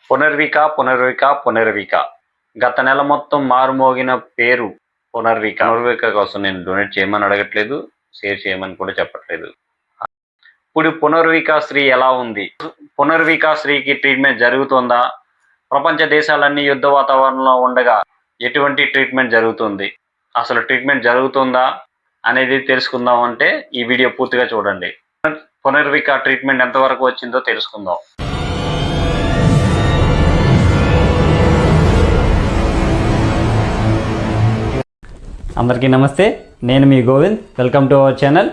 పునర్విక పునర్విక పునర్విక గత నెల మొత్తం మారుమోగిన పేరు పునర్విక. పునర్విక కోసం నేను డొనేట్ చేయమని అడగట్లేదు, షేర్ చేయమని కూడా చెప్పట్లేదు. ఇప్పుడు పునర్విక శ్రీ ఎలా ఉంది? పునర్విక శ్రీకి ట్రీట్మెంట్ జరుగుతుందా? ప్రపంచ దేశాలన్నీ యుద్ధ వాతావరణంలో ఉండగా ఎటువంటి ట్రీట్మెంట్ జరుగుతుంది, అసలు ట్రీట్మెంట్ జరుగుతుందా అనేది తెలుసుకుందాం. అంటే ఈ వీడియో పూర్తిగా చూడండి. పునర్విక ట్రీట్మెంట్ ఎంతవరకు వచ్చిందో తెలుసుకుందాం. అందరికీ నమస్తే, నేను మీ Govind. Welcome to our channel.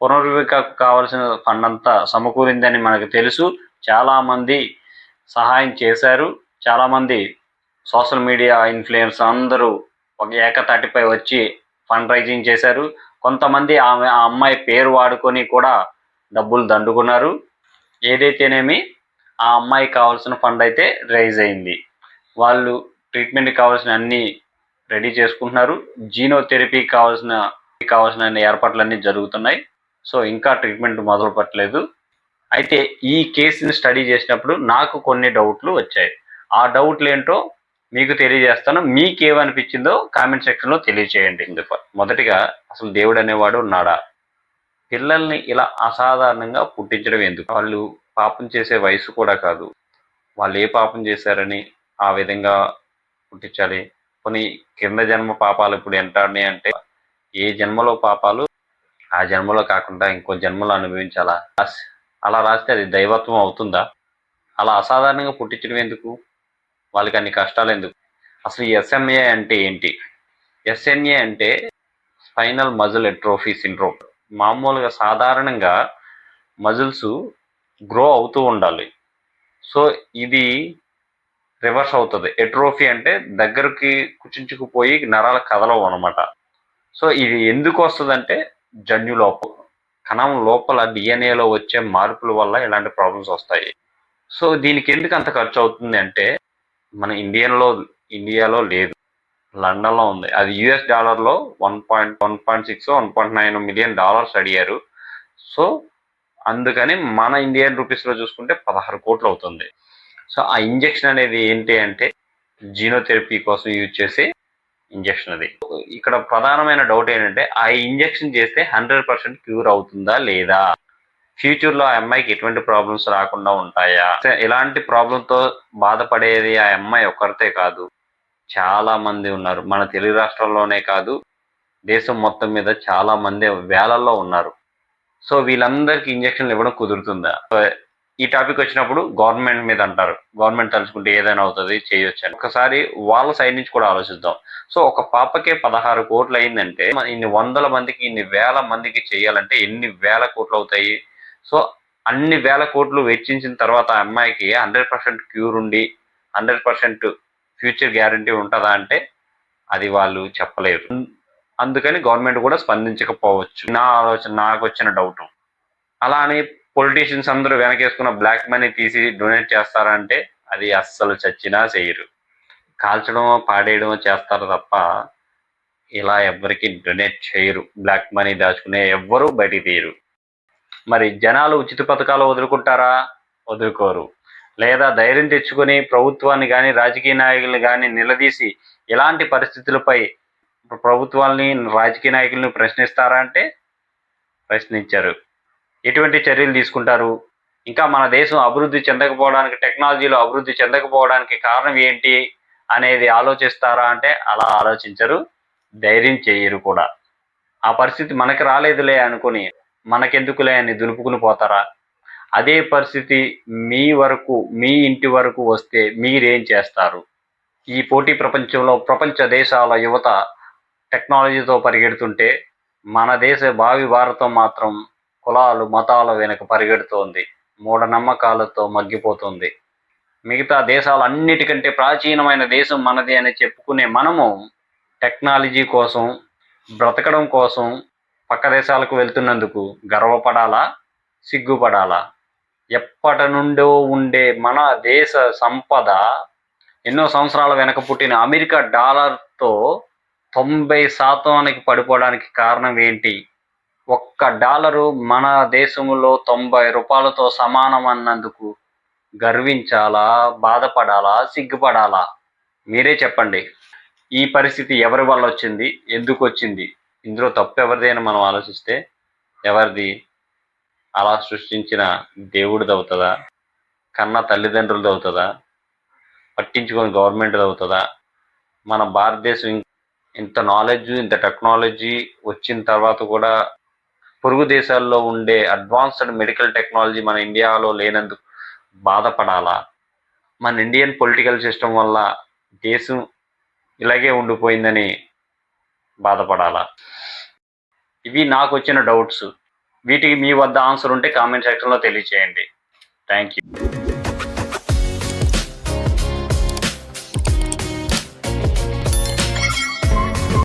పునర్వికకు కావాల్సిన ఫండ్ అంతా సమకూరిందని మనకు తెలుసు. చాలామంది సహాయం చేశారు. చాలామంది సోషల్ మీడియా ఇన్ఫ్లుయెన్స్ అందరూ ఒక ఏకతాటిపై వచ్చి ఫండ్ రైజింగ్ చేశారు. కొంతమంది ఆ అమ్మాయి పేరు వాడుకొని కూడా డబ్బులు దండుకున్నారు. ఏదైతేనేమి ఆ అమ్మాయికి కావాల్సిన ఫండ్ అయితే రైజ్ అయింది. వాళ్ళు ట్రీట్మెంట్కి కావాల్సిన అన్ని రెడీ చేసుకుంటున్నారు. జీనోథెరపీ కావాల్సిన ఏర్పాట్లన్నీ జరుగుతున్నాయి. సో ఇంకా ట్రీట్మెంట్ మొదలు పెట్టలేదు. అయితే ఈ కేసుని స్టడీ చేసినప్పుడు నాకు కొన్ని డౌట్లు వచ్చాయి. ఆ డౌట్లు ఏంటో మీకు తెలియజేస్తాను. మీకేమనిపించిందో కామెంట్ సెక్షన్లో తెలియచేయండి. మొదటిగా, అసలు దేవుడు అనేవాడు ఉన్నాడా? పిల్లల్ని ఇలా అసాధారణంగా పుట్టించడం ఎందుకు? వాళ్ళు పాపం చేసే వయసు కూడా కాదు. వాళ్ళు ఏ పాపం చేశారని ఆ విధంగా పుట్టించాలి? కొన్ని కింద జన్మ పాపాలు ఇప్పుడు ఎంటాడినాయి అంటే, ఏ జన్మలో పాపాలు ఆ జన్మలో కాకుండా ఇంకో జన్మలో అనుభవించాలా? అలా రాస్తే అది దైవత్వం అవుతుందా? అలా అసాధారణంగా పుట్టించడం ఎందుకు? వాళ్ళకి అన్ని కష్టాలు ఎందుకు? అసలు ఈ ఎస్ఎంఏ అంటే ఏంటి? ఎస్ఎన్ఏ అంటే స్పైనల్ మజిల్ ఎట్రోఫీ సిండ్రోమ్. మామూలుగా సాధారణంగా మజిల్స్ గ్రో అవుతూ ఉండాలి. సో ఇది రివర్స్ అవుతుంది. ఎట్రోఫీ అంటే దగ్గరికి కుచించుకుపోయి నరాలు కదలవు అనమాట. సో ఇది ఎందుకు వస్తుందంటే జన్యు లోపం, కణం లోపల డిఎన్ఏలో వచ్చే మార్పుల వల్ల ఇలాంటి ప్రాబ్లమ్స్ వస్తాయి. సో దీనికి ఎందుకు అంత ఖర్చు అవుతుంది అంటే, మన ఇండియాలో లేదు, లండన్లో ఉంది. అది యుఎస్ డాలర్లో 1.6 1.9 మిలియన్ డాలర్స్ అడిగారు. సో అందుకని మన ఇండియన్ రూపీస్లో చూసుకుంటే 16 కోట్లు అవుతుంది. సో ఆ ఇంజెక్షన్ అనేది ఏంటి అంటే, జీనోథెరపీ కోసం యూజ్ చేసే ఇంజెక్షన్ అది. ఇక్కడ ప్రధానమైన డౌట్ ఏంటంటే, ఆ ఇంజెక్షన్ చేస్తే 100% క్యూర్ అవుతుందా లేదా? ఫ్యూచర్లో ఆ అమ్మాయికి ఎటువంటి ప్రాబ్లమ్స్ రాకుండా ఉంటాయా? ఇలాంటి ప్రాబ్లంతో బాధపడేది ఆ అమ్మాయి ఒక్కరితే కాదు, చాలా మంది ఉన్నారు. మన తెలుగు రాష్ట్రాల్లోనే కాదు, దేశం మొత్తం మీద చాలా మంది వేలల్లో ఉన్నారు. సో వీళ్ళందరికీ ఇంజక్షన్లు ఇవ్వడం కుదురుతుందా? ఈ టాపిక్ వచ్చినప్పుడు గవర్నమెంట్ మీద అంటారు, గవర్నమెంట్ తలుచుకుంటే ఏదైనా అవుతుంది, చేయొచ్చు అని. ఒకసారి వాళ్ళ సైడ్ నుంచి కూడా ఆలోచిద్దాం. సో ఒక పాపకే 16 కోట్లు అయిందంటే, ఇన్ని వందల మందికి, ఇన్ని వేల మందికి చేయాలంటే ఎన్ని వేల కోట్లు అవుతాయి? సో అన్ని వేల కోట్లు వెచ్చించిన తర్వాత ఆ అమ్మాయికి 100% క్యూర్ ఉండి 100% ఫ్యూచర్ గ్యారంటీ ఉంటుందా అంటే అది వాళ్ళు చెప్పలేరు. అందుకని గవర్నమెంట్ కూడా స్పందించకపోవచ్చు. నా ఆలోచన, నాకు వచ్చిన డౌట్. అలా అని పొలిటీషియన్స్ అందరూ వెనకేసుకున్న బ్లాక్ మనీ తీసి డొనేట్ చేస్తారంటే అది అస్సలు చచ్చినా చేయరు. కాల్చడమో పాడేయడమో చేస్తారు తప్ప ఇలా ఎవ్వరికి డొనేట్ చేయరు. బ్లాక్ మనీ దాచుకునే ఎవ్వరూ బయటికి తీయరు. మరి జనాలు ఉచిత పథకాలు వదులుకుంటారా? వదులుకోరు. లేదా ధైర్యం తెచ్చుకొని ప్రభుత్వాన్ని కానీ రాజకీయ నాయకులను కానీ నిలదీసి ఇలాంటి పరిస్థితులపై ప్రభుత్వాల్ని, రాజకీయ నాయకులను ప్రశ్నిస్తారా అంటే ప్రశ్నించారు. ఎటువంటి చర్యలు తీసుకుంటారు? ఇంకా మన దేశం అభివృద్ధి చెందకపోవడానికి, టెక్నాలజీలో అభివృద్ధి చెందకపోవడానికి కారణం ఏంటి అనేది ఆలోచిస్తారా అంటే అలా ఆలోచించరు, ధైర్యం చేయరు కూడా. ఆ పరిస్థితి మనకి రాలేదులే అనుకుని మనకెందుకులే అని దులుపుకుని పోతారా? అదే పరిస్థితి మీ ఇంటి వరకు వస్తే మీరేం చేస్తారు? ఈ పోటీ ప్రపంచంలో ప్రపంచ దేశాల యువత టెక్నాలజీతో పరిగెడుతుంటే మన దేశ భావి భారతం మాత్రం కులాలు, మతాల వెనుక పరిగెడుతోంది, మూఢనమ్మకాలతో మగ్గిపోతుంది. మిగతా దేశాలన్నిటికంటే ప్రాచీనమైన దేశం మనది అని చెప్పుకునే మనము టెక్నాలజీ కోసం, బ్రతకడం కోసం పక్క దేశాలకు వెళ్తున్నందుకు గర్వపడాలా, సిగ్గుపడాలా? ఎప్పటి నుండో ఉండే మన దేశ సంపద ఎన్నో సంవత్సరాల వెనక పుట్టిన అమెరికా డాలర్తో 90% పడిపోవడానికి కారణం ఏంటి? $1 మన దేశంలో 90 రూపాయలతో సమానం అన్నందుకు గర్వించాలా, బాధపడాలా, సిగ్గుపడాలా? మీరే చెప్పండి. ఈ పరిస్థితి ఎవరి వల్ల వచ్చింది? ఎందుకు వచ్చింది? ఇందులో తప్పు ఎవరిది అని మనం ఆలోచిస్తే ఎవరిది? అలా సృష్టించిన దేవుడిది అవుతుందా? కన్న తల్లిదండ్రులది అవుతుందా? పట్టించుకొని గవర్నమెంట్ది అవుతుందా? మన భారతదేశం ఇంత నాలెడ్జ్, ఇంత టెక్నాలజీ వచ్చిన తర్వాత కూడా పొరుగు దేశాల్లో ఉండే అడ్వాన్స్డ్ మెడికల్ టెక్నాలజీ మన ఇండియాలో లేనందుకు బాధపడాలా? మన ఇండియన్ పొలిటికల్ సిస్టమ్ వల్ల దేశం ఇలాగే ఉండిపోయిందని బాధపడాలా? ఇవి నాకు వచ్చిన డౌట్స్. వీటికి మీ వద్ద ఆన్సర్ ఉంటే కామెంట్ సెక్షన్లో తెలియచేయండి. Thank you.